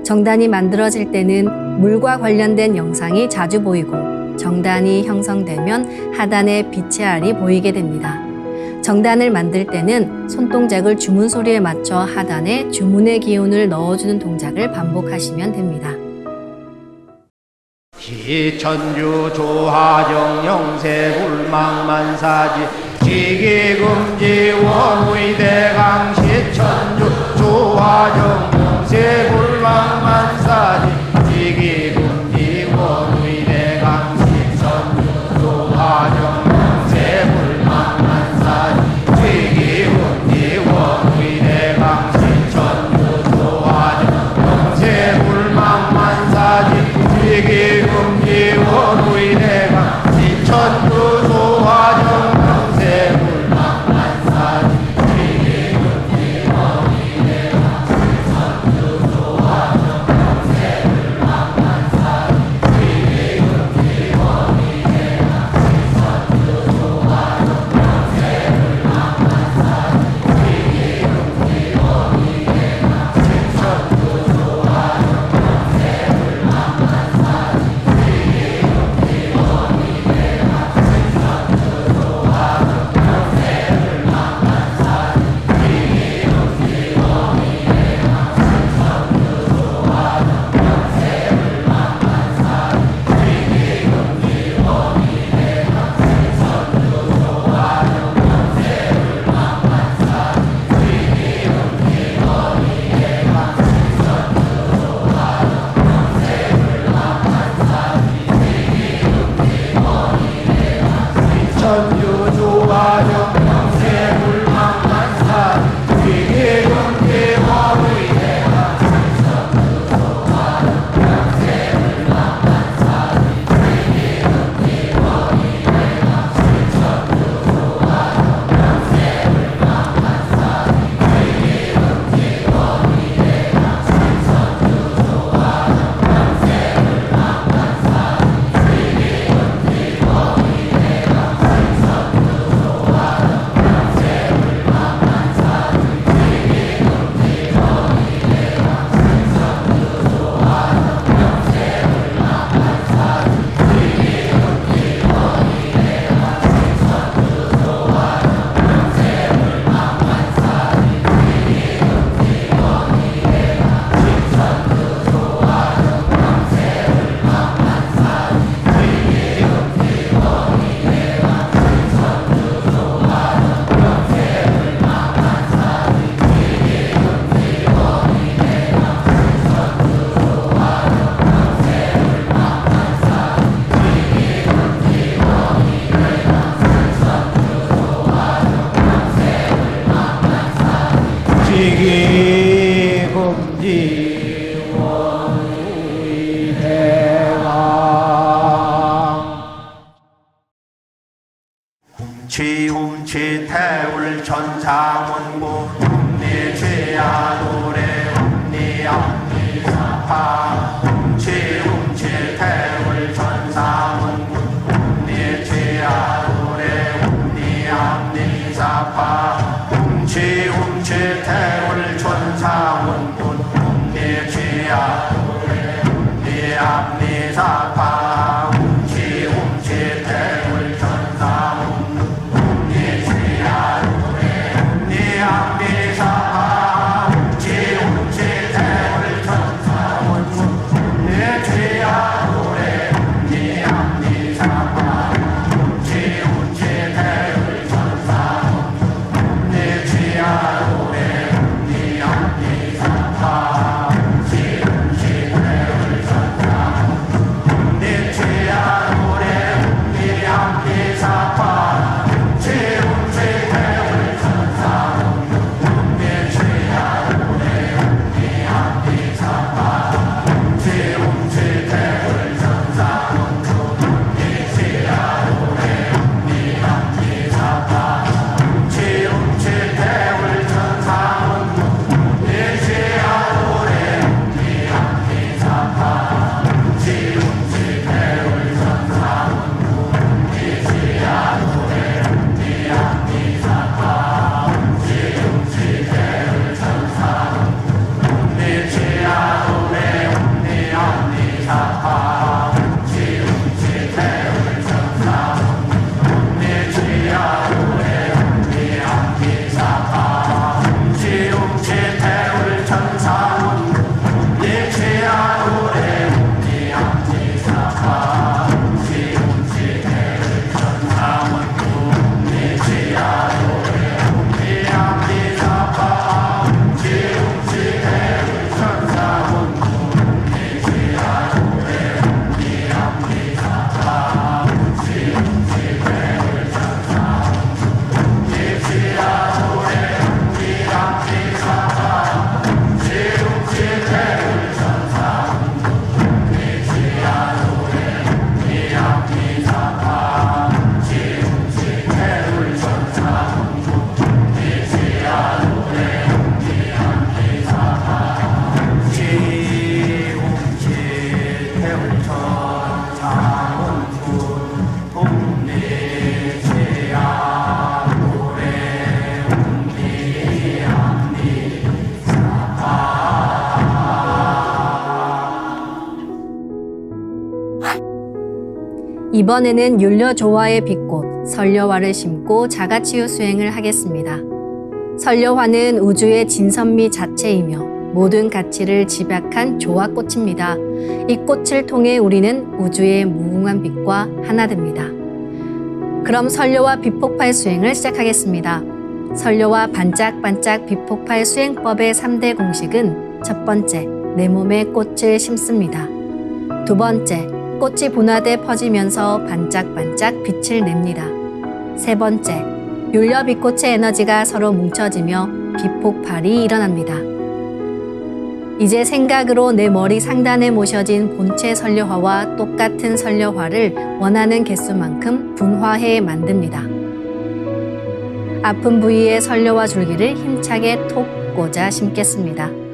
정단이 만들어질 때는 물과 관련된 영상이 자주 보이고 정단이 형성되면 하단에 빛의 알이 보이게 됩니다. 정단을 만들 때는 손동작을 주문 소리에 맞춰 하단에 주문의 기운을 넣어주는 동작을 반복하시면 됩니다. 시천주 조화정 영세불망만사지 지기금지 원의대강 시천주 조화정 영세불망만사지 지기금지 원의대강 시천주 조화정 영세불망만사지 지기금지 원의대강 시천주 조화정 영세불망만사지 지기금지 원의대강 시천주 조화정 영세불망만사지 지기금지 원의대강 시천주 조화정 영세불망만사지 지기금지 원의대강 시천주 조화정 영세불망만사지 지기금지 원의대강 시천주 조화정 천주 조화정 영세불망만사지 지기금지 원의대강 시천주 조화정 영세불망만사지 지기금지 원의대강 시천주 조화정 영세불망만사지 지기금지 원의대강 시천주 조화정 영세불망만사지 지기금지 원의대강 지기금지 원의대강 훔치 태울 천상원고 훔리죄야 노래 훔리암리사파 훔치 태울 천상원고 훔리죄야 노래 훔리암리사파 훔치 태울 천상원고 훔리죄야 노래 훔리암리사파 훔치 태울 천상원고 훔리죄야 노래 훔리암리사파 훔치 태울 천상원고 훔리죄야 노래 훔리암리사파 훔치 태울 천상원고 훔리죄야 노래 훔리암리사파 이번에는 율려조화의 빛꽃 설려화를 심고 자가치유 수행을 하겠습니다. 설려화는 우주의 진선미 자체이며 모든 가치를 집약한 조화꽃입니다. 이 꽃을 통해 우리는 우주의 무궁한 빛과 하나 됩니다. 그럼 설려화 빛폭발 수행을 시작하겠습니다. 설려화 반짝반짝 빛폭발 수행법의 3대 공식은 첫 번째, 내 몸에 꽃을 심습니다. 두 번째, 꽃이 분화돼 퍼지면서 반짝반짝 빛을 냅니다. 세 번째, 율려 빛꽃의 에너지가 서로 뭉쳐지며 빛폭발이 일어납니다. 이제 생각으로 내 머리 상단에 모셔진 본체 설려화와 똑같은 설려화를 원하는 개수만큼 분화해 만듭니다. 아픈 부위에 설려화 줄기를 힘차게 톡 꽂아 심겠습니다.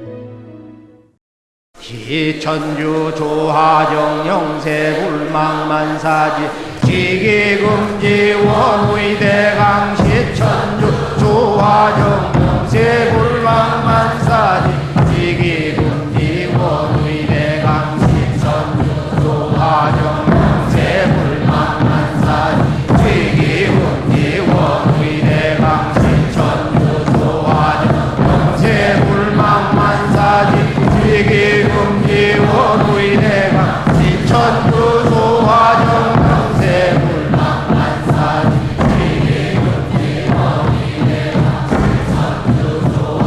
기천주 조하정 영세불망만사지 지기금지 원의대강 시천주 조하정 영세불망만사지 지기금지 원의대강 시천주 조하정 영세불망만사지 지기금지 원의대강 시천주 조하정 영세불망만사지 지기금지 원의대강 시천주 조하정 영세불망만사지 지기금지 원의대강 시천주 조하정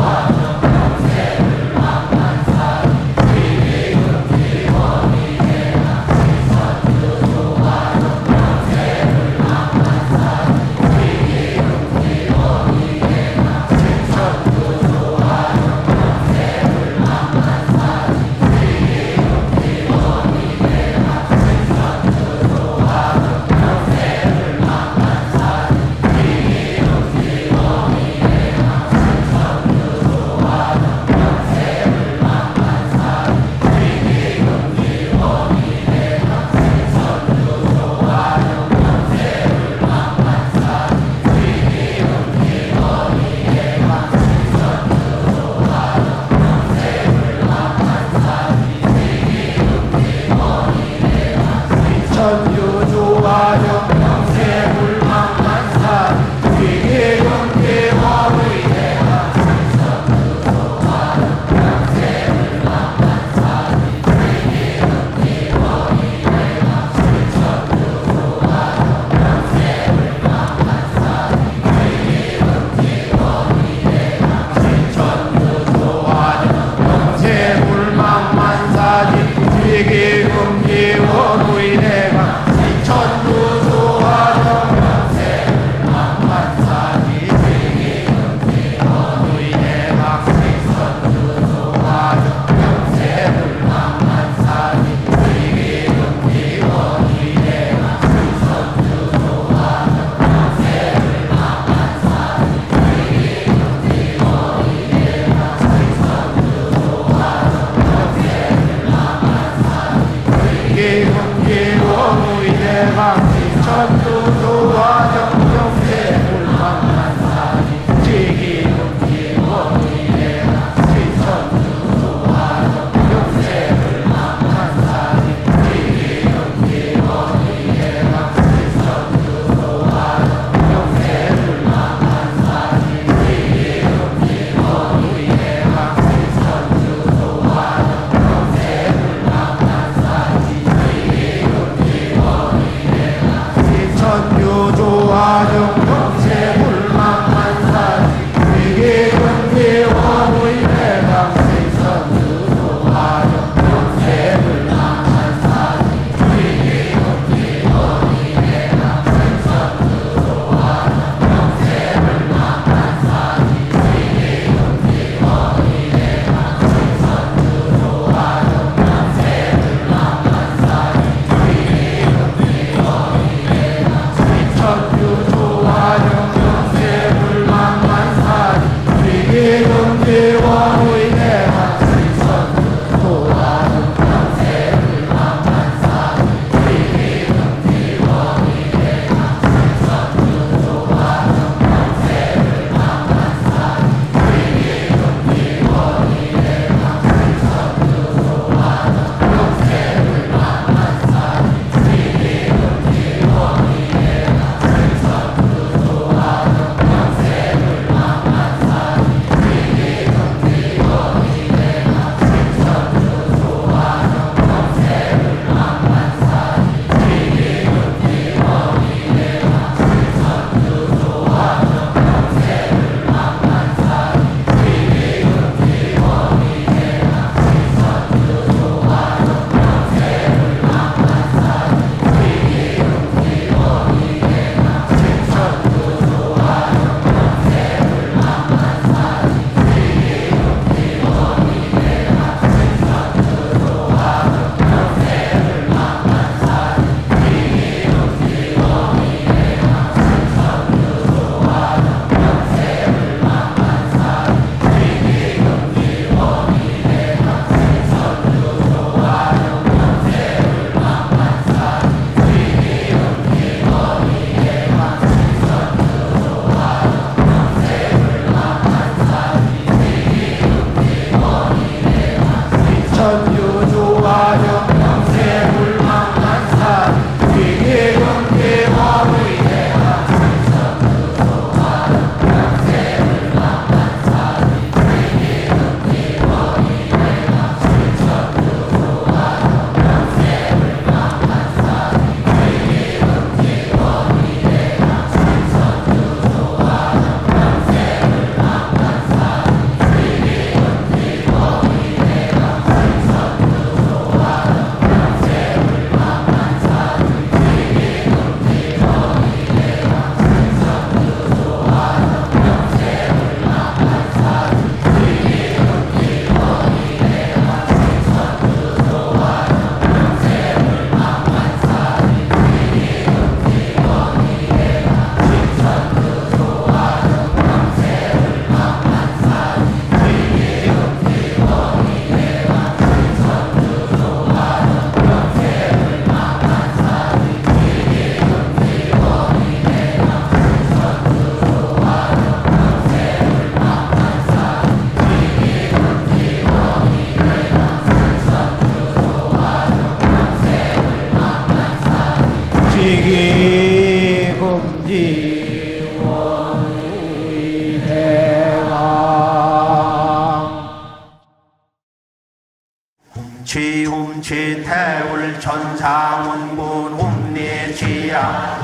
훔치 태울 천상원군 훔리치야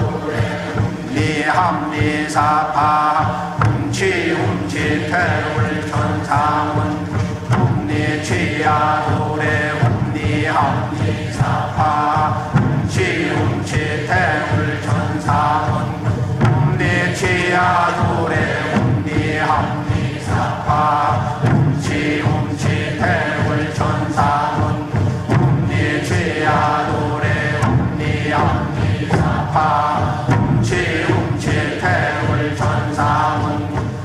합리사파 훔치 태울 천상원 훔리치야 노래 합리사파 훔치 태울 천상원 훔리치야 노래 합리사파 훔치 태울 천상원 훔리치야 노래 합리사파 훔치 태울 천상원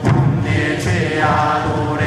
훔리치야 노래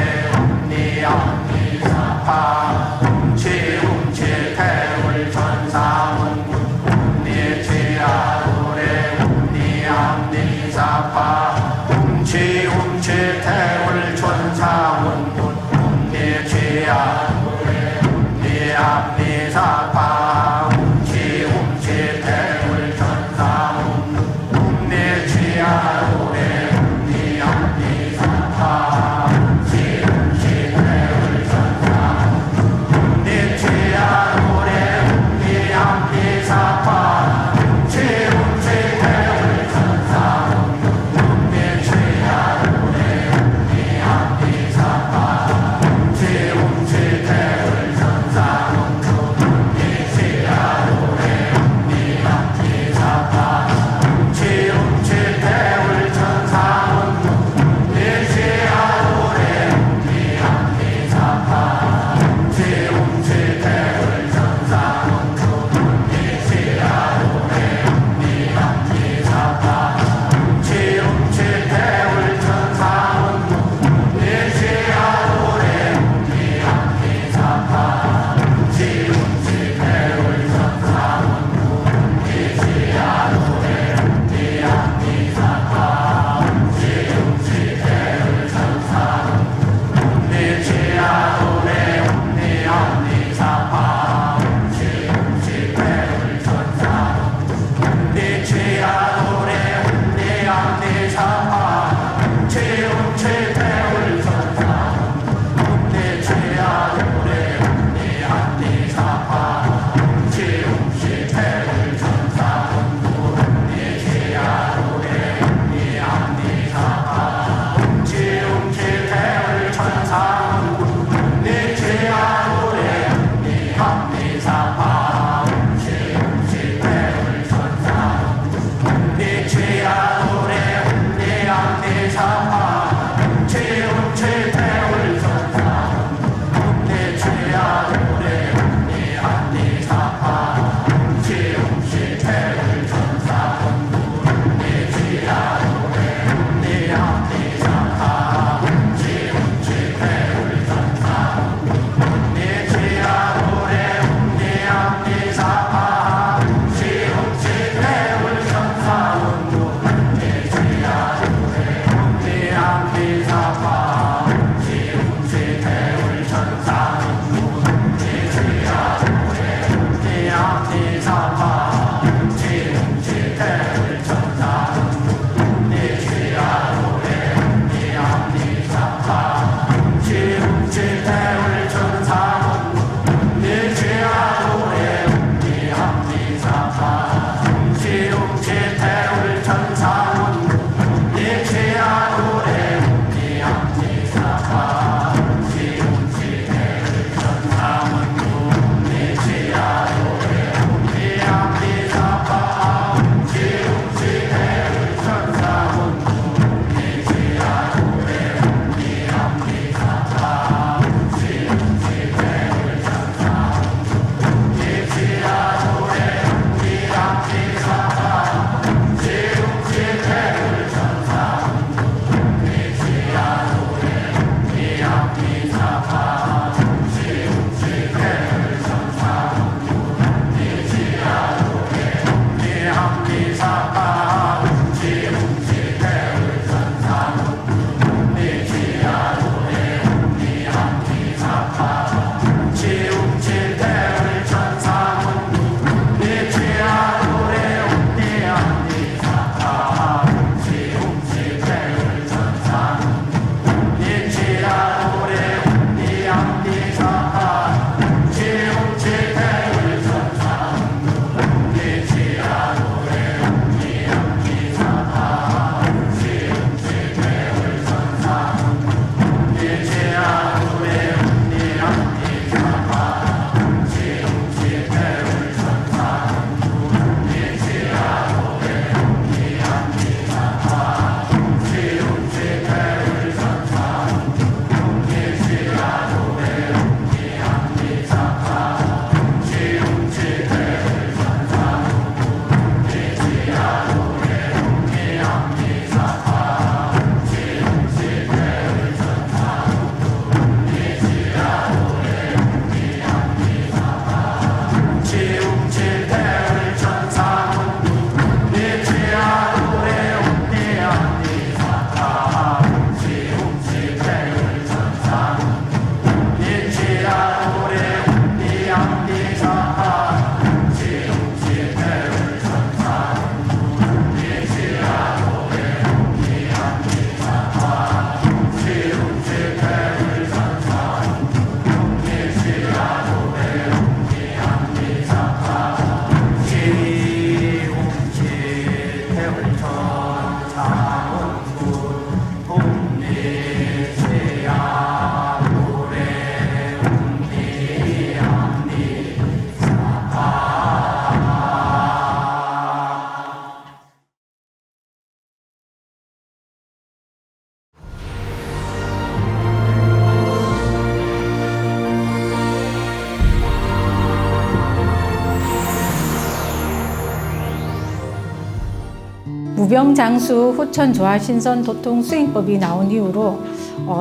무병장수 후천 조화 신선 도통 수행법이 나온 이후로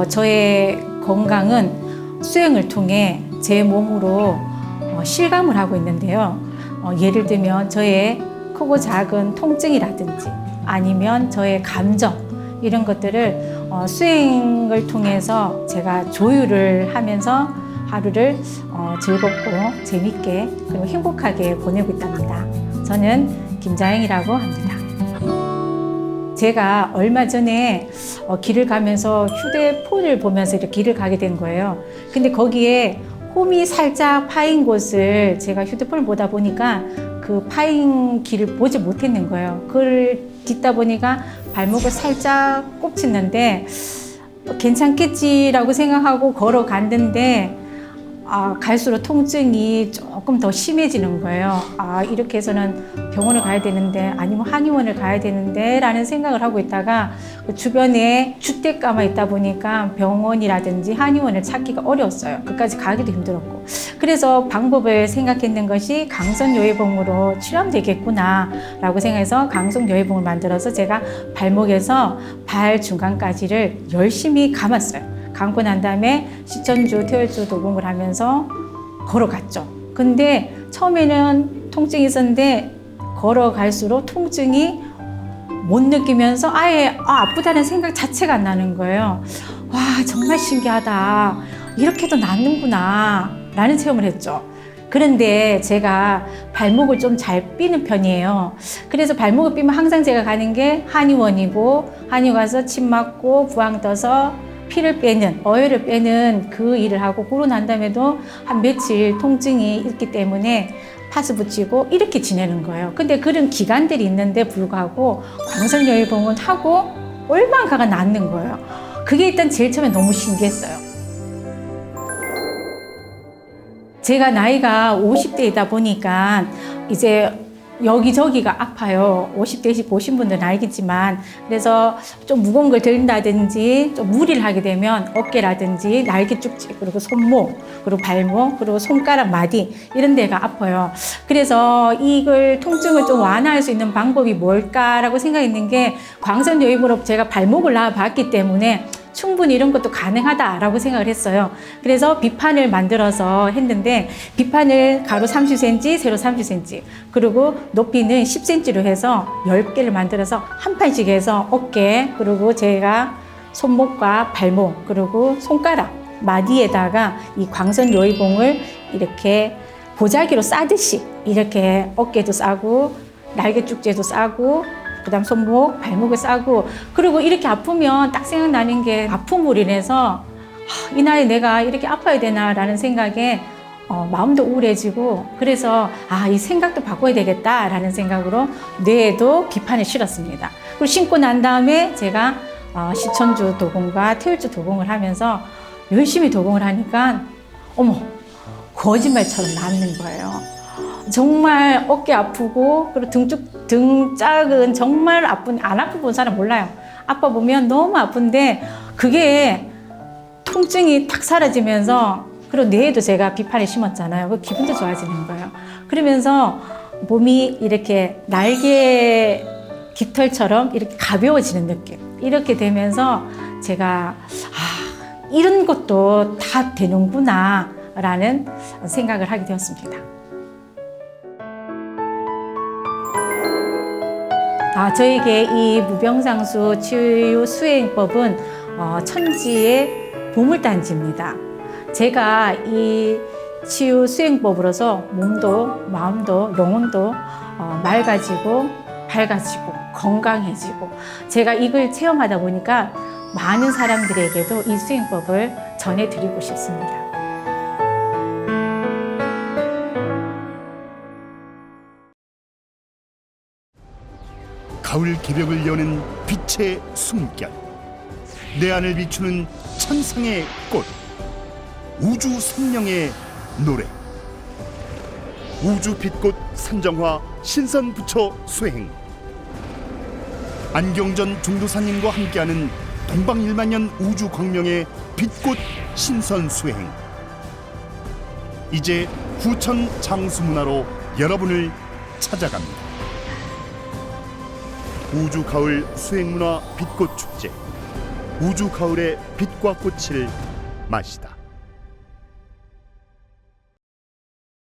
저의 건강은 수행을 통해 제 몸으로 실감을 하고 있는데요. 예를 들면 저의 크고 작은 통증이라든지 아니면 저의 감정 이런 것들을 수행을 통해서 제가 조율을 하면서 하루를 즐겁고 재밌게 그리고 행복하게 보내고 있답니다. 저는 김자영이라고 합니다. 제가 얼마 전에 길을 가면서 휴대폰을 보면서 이렇게 길을 가게 된 거예요. 근데 거기에 홈이 살짝 파인 곳을 제가 휴대폰을 보다 보니까 그 파인 길을 보지 못했는 거예요. 그걸 딛다 보니까 발목을 살짝 꼽쳤는데 괜찮겠지라고 생각하고 걸어갔는데 갈수록 통증이 조금 더 심해지는 거예요. 이렇게 해서는 병원을 가야 되는데 아니면 한의원을 가야 되는데 라는 생각을 하고 있다가 그 주변에 주택가만 있다 보니까 병원이라든지 한의원을 찾기가 어려웠어요. 그까지 가기도 힘들었고. 그래서 방법을 생각했는 것이 강선요해봉으로 치료하면 되겠구나 라고 생각해서 강선요해봉을 만들어서 제가 발목에서 발 중간까지를 열심히 감았어요. 감고 난 다음에 시천주, 퇴혈주 도봉을 하면서 걸어갔죠. 근데 처음에는 통증이 있었는데 걸어갈수록 통증이 못 느끼면서 아예 아프다는 생각 자체가 안 나는 거예요. 와, 정말 신기하다. 이렇게도 낫는구나 라는 체험을 했죠. 그런데 제가 발목을 좀 잘 삐는 편이에요. 그래서 발목을 삐면 항상 제가 가는 게 한의원이고 한의원 가서 침 맞고 부항 떠서 피를 빼는, 어혈을 빼는 그 일을 하고 그러고 난 다음에도 한 며칠 통증이 있기 때문에 파스 붙이고 이렇게 지내는 거예요. 근데 그런 기간들이 있는데 불구하고 광선요해봉은 하고 얼마가가 낫는 거예요. 그게 일단 제일 처음에 너무 신기했어요. 제가 나이가 50대이다 보니까 이제 여기저기가 아파요. 50대씩 보신 분들은 알겠지만 그래서 좀 무거운 걸 들다든지 좀 무리를 하게 되면 어깨라든지 날개 쭉지 그리고 손목 그리고 발목 그리고 손가락 마디 이런 데가 아파요. 그래서 이걸 통증을 좀 완화할 수 있는 방법이 뭘까라고 생각했는 게 광선요해봉으로 제가 발목을 놔봤기 때문에 충분히 이런 것도 가능하다라고 생각을 했어요. 그래서 비판을 만들어서 했는데 비판을 가로 30cm, 세로 30cm 그리고 높이는 10cm로 해서 10개를 만들어서 한 판씩 해서 어깨 그리고 제가 손목과 발목 그리고 손가락 마디에다가 이 광선요해봉을 이렇게 보자기로 싸듯이 이렇게 어깨도 싸고 날개축제도 싸고 그다음 손목, 발목을 싸고 그리고 이렇게 아프면 딱 생각나는 게 아픔으로 인해서 이 나이에 내가 이렇게 아파야 되나라는 생각에 마음도 우울해지고 그래서 이 생각도 바꿔야 되겠다라는 생각으로 뇌에도 비판을 실었습니다. 그리고 신고 난 다음에 제가 시천주 도공과 퇴혈주 도공을 하면서 열심히 도공을 하니까 어머 거짓말처럼 낫는 거예요. 정말 어깨 아프고 그리고 등 짝은 정말 안 아프 본 사람 몰라요. 아파 보면 너무 아픈데 그게 통증이 탁 사라지면서 그리고 뇌에도 제가 비판을 심었잖아요. 그 기분도 좋아지는 거예요. 그러면서 몸이 이렇게 날개 깃털처럼 이렇게 가벼워지는 느낌. 이렇게 되면서 제가 이런 것도 다 되는구나 라는 생각을 하게 되었습니다. 저에게 이 무병장수 치유 수행법은 천지의 보물단지입니다. 제가 이 치유 수행법으로서 몸도 마음도 영혼도 맑아지고 밝아지고 건강해지고 제가 이걸 체험하다 보니까 많은 사람들에게도 이 수행법을 전해드리고 싶습니다. 가을 기벽을 여는 빛의 숨결, 내 안을 비추는 천상의 꽃, 우주 성령의 노래. 우주 빛꽃 산정화 신선부처 수행. 안경전 중도사님과 함께하는 동방일만년 우주 광명의 빛꽃 신선 수행. 이제 후천 장수문화로 여러분을 찾아갑니다. 우주 가을 수행문화 빛꽃 축제. 우주 가을의 빛과 꽃을 마시다.